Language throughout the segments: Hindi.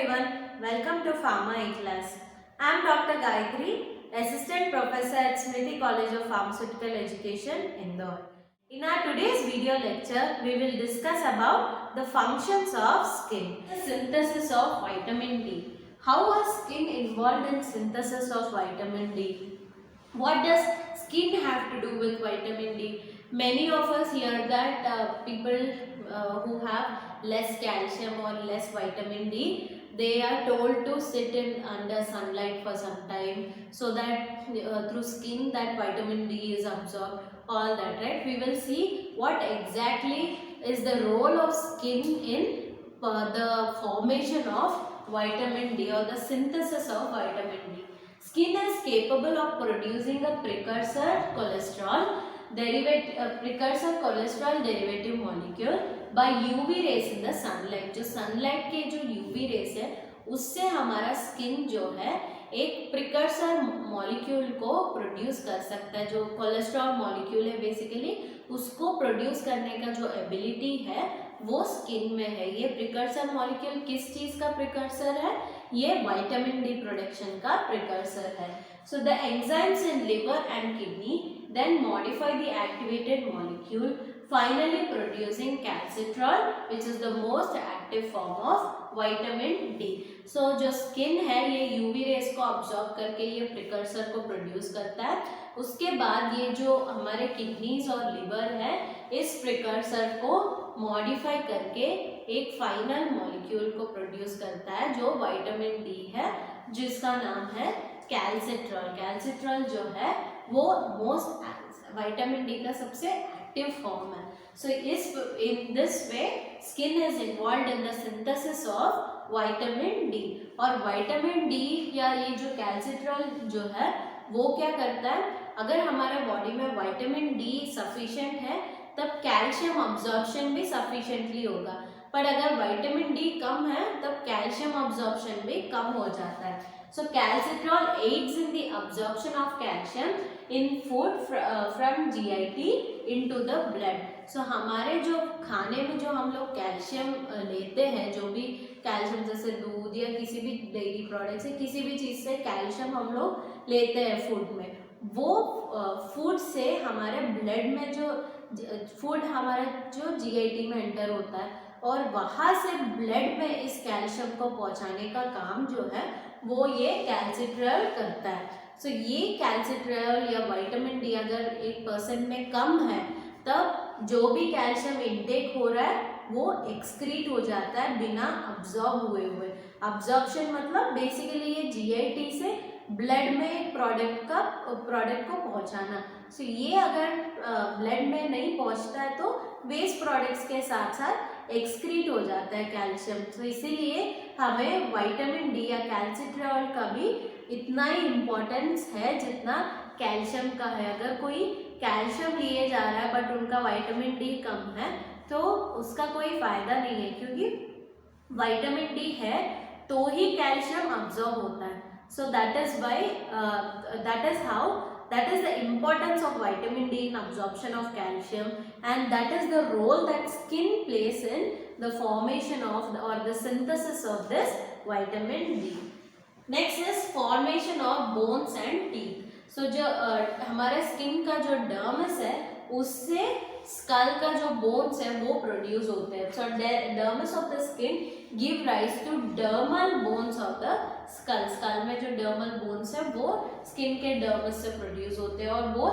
everyone, welcome to Pharma A-Class. I am Dr. Gayatri, Assistant Professor at Smriti College of Pharmaceutical Education, Indore. In our today's video lecture, we will discuss about the functions of skin. The synthesis of vitamin D. How is skin involved in synthesis of vitamin D? What does skin have to do with vitamin D? Many of us hear that people who have less calcium or less vitamin D, they are told to sit in under sunlight for some time so that through skin that vitamin D is absorbed, all that, right? We will see what exactly is the role of skin in the formation of vitamin D or the synthesis of vitamin D. Skin is capable of producing a precursor cholesterol derivative molecule by UV rays in the sunlight. जो sunlight के जो UV rays है उससे हमारा skin जो है एक प्रिकर्सर मॉलिक्यूल को प्रोड्यूस कर सकता है. जो कोलेस्ट्रॉल मॉलिक्यूल है बेसिकली उसको प्रोड्यूस करने का जो एबिलिटी है वो स्किन में है. ये प्रिकर्सर मॉलिक्यूल किस चीज का प्रिकर्सर है? ये विटामिन डी प्रोडक्शन का प्रिकर्सर है. So the enzymes in liver and kidney then modify the activated molecule, finally producing calcitrol, which is the most active form of vitamin D. So जो skin है ये UV rays को absorb करके ये precursor को produce करता है. उसके बाद ये जो हमारे kidneys और liver है इस precursor को modify करके एक final molecule को produce करता है जो vitamin D है जिसका नाम है calcitrol. calcitrol जो है वो मोस्ट विटामिन डी का सबसे एक्टिव फॉर्म है. So in this way skin is involve in the synthesis of vitamin D. और विटामिन डी या ये जो कैल्सिट्रॉल जो है वो क्या करता है? अगर हमारे बॉडी में विटामिन डी सफिशिएंट है तब कैल्शियम अब्जॉर्प्शन भी सफिशिएंटली होगा. पर अगर विटामिन डी कम है तब कैल्शियम अब्जॉर्प्शन भी कम हो जाता है. So calcitrol aids in the absorption of calcium in food from GIT into the blood. So हमारे जो खाने में जो हम लोग कैल्शियम लेते हैं, जो भी कैल्शियम जैसे दूध या किसी भी डेयरी प्रोडक्ट से किसी भी चीज़ से कैल्शियम हम लोग लेते हैं फूड में, वो फूड से हमारे ब्लड में जो फूड हमारा जो GIT में एंटर होता है और वहाँ से ब्लड में इस कैल्शियम को पहुँचाने का काम जो है वो ये कैल्सिट्रॉल करता है. सो ये कैल्सिट्रॉल या विटामिन डी अगर एक पर्सन में कम है तब जो भी कैल्शियम इनटेक हो रहा है वो एक्सक्रीट हो जाता है बिना अब्जॉर्ब हुए. अब्जॉर्प्शन मतलब बेसिकली ये जीआईटी से ब्लड में एक प्रोडक्ट को पहुंचाना. सो ये अगर ब्लड में नहीं पहुंचता है तो वेस्ट प्रोडक्ट्स के साथ साथ एक्सक्रीट हो जाता है कैल्शियम. तो इसीलिए हमें विटामिन डी या कैल्सिट्रॉल का भी इतना ही इम्पोर्टेंस है जितना कैल्शियम का है. अगर कोई कैल्शियम लिए जा रहा है बट उनका विटामिन डी कम है तो उसका कोई फ़ायदा नहीं है, क्योंकि विटामिन डी है तो ही कैल्शियम अब्जॉर्ब होता है. So that is the importance of vitamin D in absorption of calcium, and that is the role that skin plays in the formation of or the synthesis of this vitamin D. Next is formation of bones and teeth. So जो हमारे स्किन का जो डर्मस है उससे स्कल का जो बोन्स है वो प्रोड्यूस होते हैं. So dermis of the skin give rise to dermal bones of the skull. Skull में जो डर्मल बोन्स है वो स्किन के डर्मस से प्रोड्यूस होते हैं और वो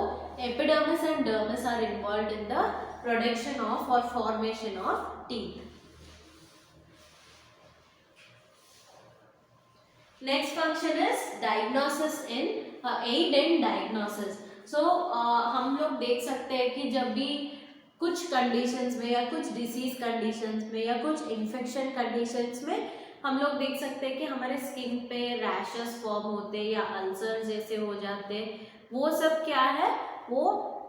epidermis and dermis are involve in the production of और formation of teeth. Next function is diagnosis aid in diagnosis. So हम लोग देख सकते हैं कि जब भी कुछ कंडीशंस में या कुछ डिसीज कंडीशंस में या कुछ इन्फेक्शन कंडीशंस में हम लोग देख सकते हैं कि हमारे स्किन पे रैशेस फॉर्म होते या अल्सर जैसे हो जाते. वो सब क्या है? वो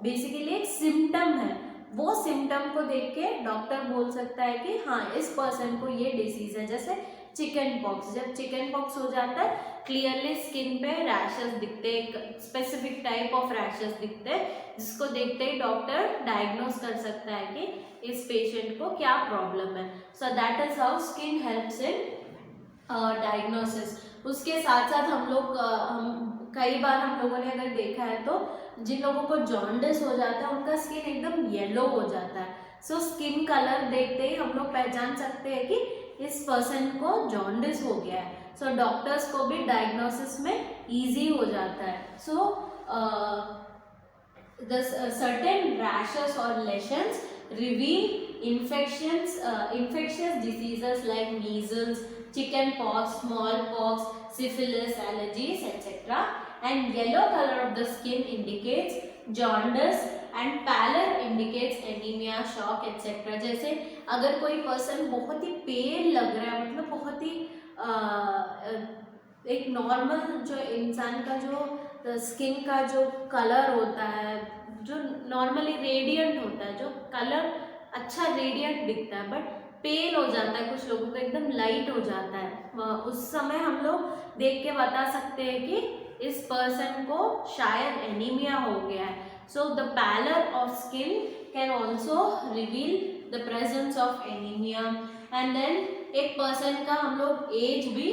बेसिकली एक सिम्टम है. वो सिम्टम को देख के डॉक्टर बोल सकता है कि हाँ इस पर्सन को ये डिसीज है. जैसे चिकन पॉक्स, जब चिकन पॉक्स हो जाता है क्लियरली स्किन पे रैशेस दिखते, एक स्पेसिफिक टाइप ऑफ रैशेस दिखते जिसको देखते ही डॉक्टर डायग्नोस कर सकता है कि इस पेशेंट को क्या प्रॉब्लम है. So that is how skin helps in diagnosis. उसके साथ साथ हम लोग हम कई बार हम लोगों ने अगर देखा है तो जिन लोगों को जॉन्डिस हो जाता है उनका स्किन एकदम येलो हो जाता है। सो स्किन कलर देखते ही हम लोग पहचान सकते हैं कि इस पर्सन को जॉन्डिस हो गया है। सो डॉक्टर्स को भी डायग्नोसिस में इजी हो जाता है। सो the certain rashes or lesions reveal infectious diseases like measles, chickenpox, smallpox, syphilis, allergies, etc. And yellow color of the skin indicates jaundice and pallor indicates anemia, shock, etc. जैसे अगर कोई पर्सन बहुत ही पेल लग रहा है, मतलब बहुत ही एक नॉर्मल जो इंसान का जो स्किन का जो कलर होता है, जो नॉर्मली रेडियंट होता है, जो कलर अच्छा रेडियंट दिखता है, बट पेल हो जाता है, कुछ लोगों का एकदम लाइट हो जाता है, उस समय हम लोग देख के बता सकते हैं कि इस पर्सन को शायद एनीमिया हो गया है। So the pallor of skin can also reveal the presence of anaemia. And then एक पर्सन का हम लोग एज भी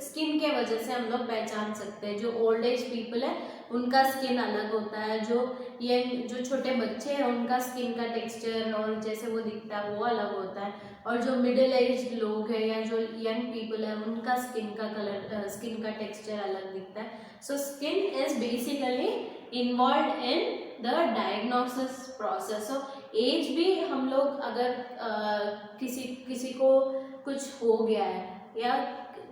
स्किन के वजह से हम लोग पहचान सकते हैं। जो ओल्ड एज पीपल है उनका स्किन अलग होता है, जो छोटे बच्चे हैं उनका स्किन का टेक्सचर और जैसे वो दिखता है वो अलग होता है, और जो मिडिल एज लोग हैं या जो यंग पीपल है उनका स्किन का कलर स्किन का टेक्सचर अलग दिखता है। So skin is basically involve in the diagnosis process. So as भी हम लोग अगर किसी को कुछ हो गया है या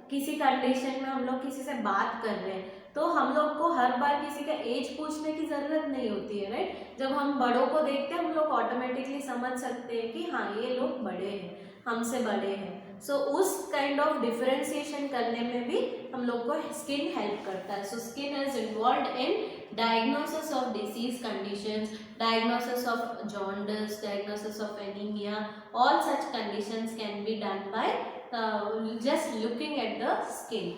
किसी कंडीशन में हम लोग किसी से बात कर रहे हैं तो हम लोग को हर बार किसी का एज पूछने की ज़रूरत नहीं होती है, राइट। जब हम बड़ों को देखते हैं हम लोग ऑटोमेटिकली समझ सकते हैं कि हाँ ये लोग बड़े हैं, हमसे बड़े हैं। सो उस काइंड ऑफ डिफरेंशिएशन करने में भी हम लोग को स्किन हेल्प करता है। So skin is involve in diagnosis of disease conditions, diagnosis of jaundice, diagnosis of anemia. All such conditions can be done by just looking at the skin.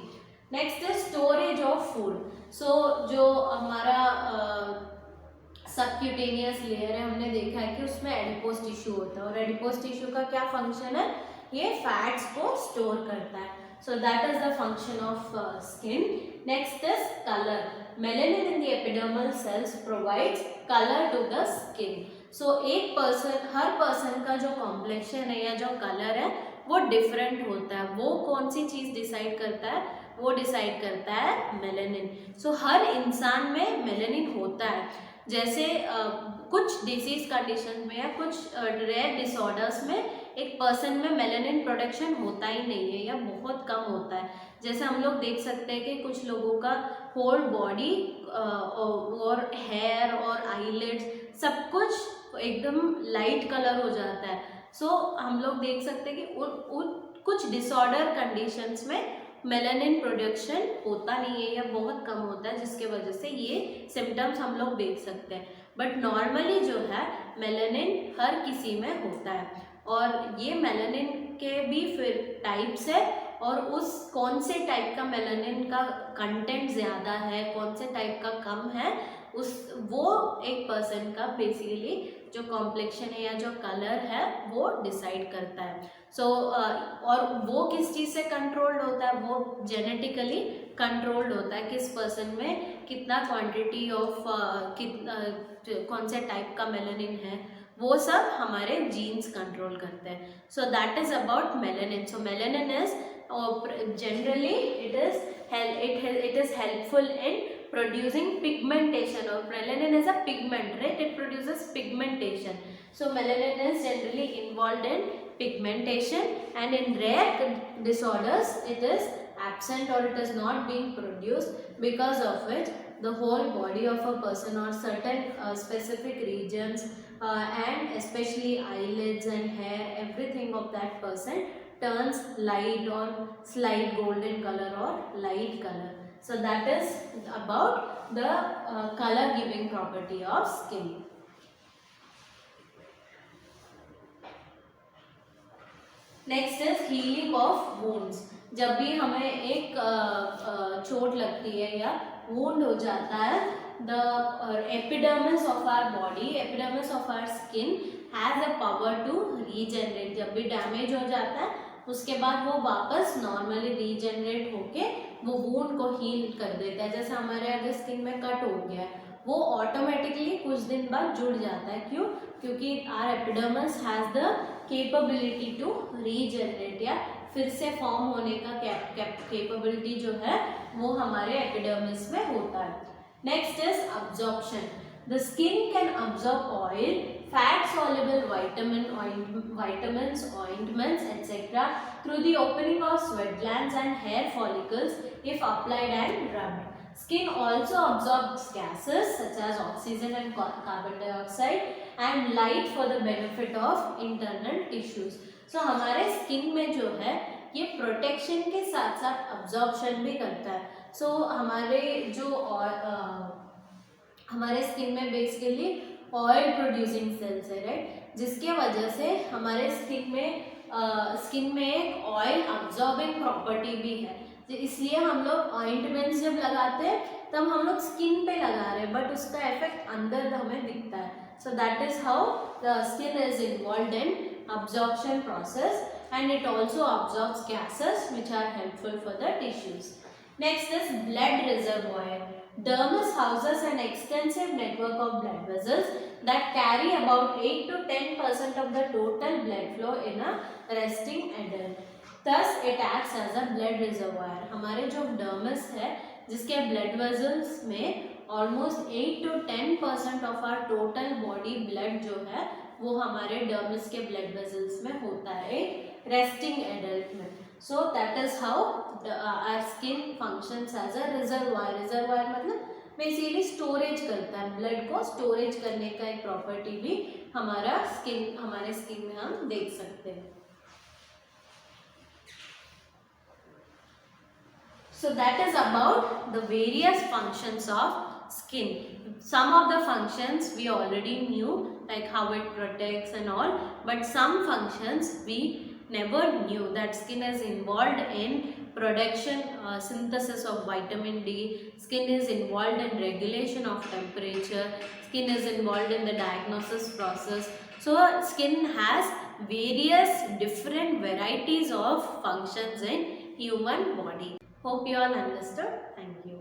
Next is storage of food. So जो हमारा सबक्यूटेनियस लेयर है हमने देखा है कि उसमें एडिपोज टिश्यू होता है, और एडिपोज टिश्यू का क्या फंक्शन है, ये फैट्स को स्टोर करता है। So that is the function of skin. Next is colour. Melanin in the epidermal cells provides colour to the skin. So एक पर्सन, हर पर्सन का जो कॉम्प्लेक्शन है या जो कलर है वो डिफरेंट होता है। वो कौन सी चीज़ डिसाइड करता है, वो डिसाइड करता है मेलानिन। सो हर इंसान में मेलानिन होता है। जैसे कुछ डिजीज कंडीशन में या कुछ रेयर डिसऑर्डर्स में एक पर्सन में मेलानिन प्रोडक्शन होता ही नहीं है या बहुत कम होता है। जैसे हम लोग देख सकते हैं कि कुछ लोगों का होल बॉडी और हेयर और आईलिड्स सब कुछ एकदम लाइट कलर हो जाता है। सो हम लोग देख सकते हैं कि कुछ डिसऑर्डर कंडीशंस में मेलानिन प्रोडक्शन होता नहीं है या बहुत कम होता है, जिसके वजह से ये सिम्टम्स हम लोग देख सकते हैं। बट नॉर्मली जो है मेलानिन हर किसी में होता है, और ये मेलानिन के भी फिर टाइप्स है, और उस कौन से टाइप का मेलानिन का कंटेंट ज़्यादा है, कौन से टाइप का कम है, वो एक पर्सन का बेसिकली जो कॉम्प्लेक्शन है या जो कलर है वो डिसाइड करता है। सो और वो किस चीज़ से कंट्रोल्ड होता है, वो जेनेटिकली कंट्रोल्ड होता है। किस पर्सन में कितना क्वांटिटी ऑफ कौन से टाइप का मेलानिन है, वो सब हमारे जीन्स कंट्रोल करते हैं। सो that is about melanin. So melanin is generally it is helpful in producing pigmentation, or melanin is a pigment, right? It produces pigmentation. So melanin is generally involved in pigmentation, and in rare disorders it is absent or it is not being produced, because of which the whole body of a person or certain specific regions and especially eyelids and hair, everything of that person turns light or slight golden color or light color. So that is about the color giving property of skin. Next is healing of wounds. जब भी हमें एक चोट लगती है या wound हो जाता है, the epidermis of our body, epidermis of our skin has a power to regenerate. जब भी डैमेज हो जाता है उसके बाद वो वापस नॉर्मली रीजनरेट होके वो वूंड को हील कर देता है। जैसे हमारे अगर स्किन में कट हो गया है वो ऑटोमेटिकली कुछ दिन बाद जुड़ जाता है। क्यों? क्योंकि our epidermis has the capability to regenerate, या फिर से फॉर्म होने का कैपेबिलिटी जो है वो हमारे एपिडर्मिस में होता है। Next is absorption. The skin can absorb oil, fat soluble vitamins, ointments, etc. through the opening of sweat glands and hair follicles if applied and rubbed. Skin also absorbs gases such as oxygen and carbon dioxide and light for the benefit of internal tissues. So हमारे स्किन में जो है ये प्रोटेक्शन के साथ साथ अब्जॉर्प्शन भी करता है। So हमारे जो हमारे स्किन में बेसिकली ऑयल प्रोड्यूसिंग सेल्स है, राइट, जिसके वजह से हमारे स्किन में एक ऑयल अब्जॉर्बिंग प्रॉपर्टी भी है। इसलिए हम लोग ऑइंटमेंट्स जब लगाते हैं तब हम लोग स्किन पे लगा रहे हैं बट उसका इफेक्ट अंदर हमें दिखता है। So that is how the skin is involved in absorption process and it also absorbs gases which are helpful for the tissues. Next is blood reservoir. Dermis houses an extensive network of blood vessels that carry about 8 to 10% of the total blood flow in a resting adult. Thus, it acts as a blood reservoir. हमारे जो dermis है जिसके blood vessels में almost 8 to 10% of our total body blood जो है वो हमारे dermis के blood vessels में होता है resting adult में। So that is how our skin functions as a reservoir. Reservoir मतलब बेसिकली स्टोरेज करता है, ब्लड को स्टोरेज करने का एक प्रॉपर्टी भी हमारे स्किन में हम देख सकते हैं। So that is about the various functions of skin. Some of the functions we already knew, like how it protects and all, but some functions we never knew, that skin is involved in production, synthesis of vitamin D, skin is involved in regulation of temperature, skin is involved in the diagnosis process. So skin has various different varieties of functions in human body. Hope you all understood. Thank you.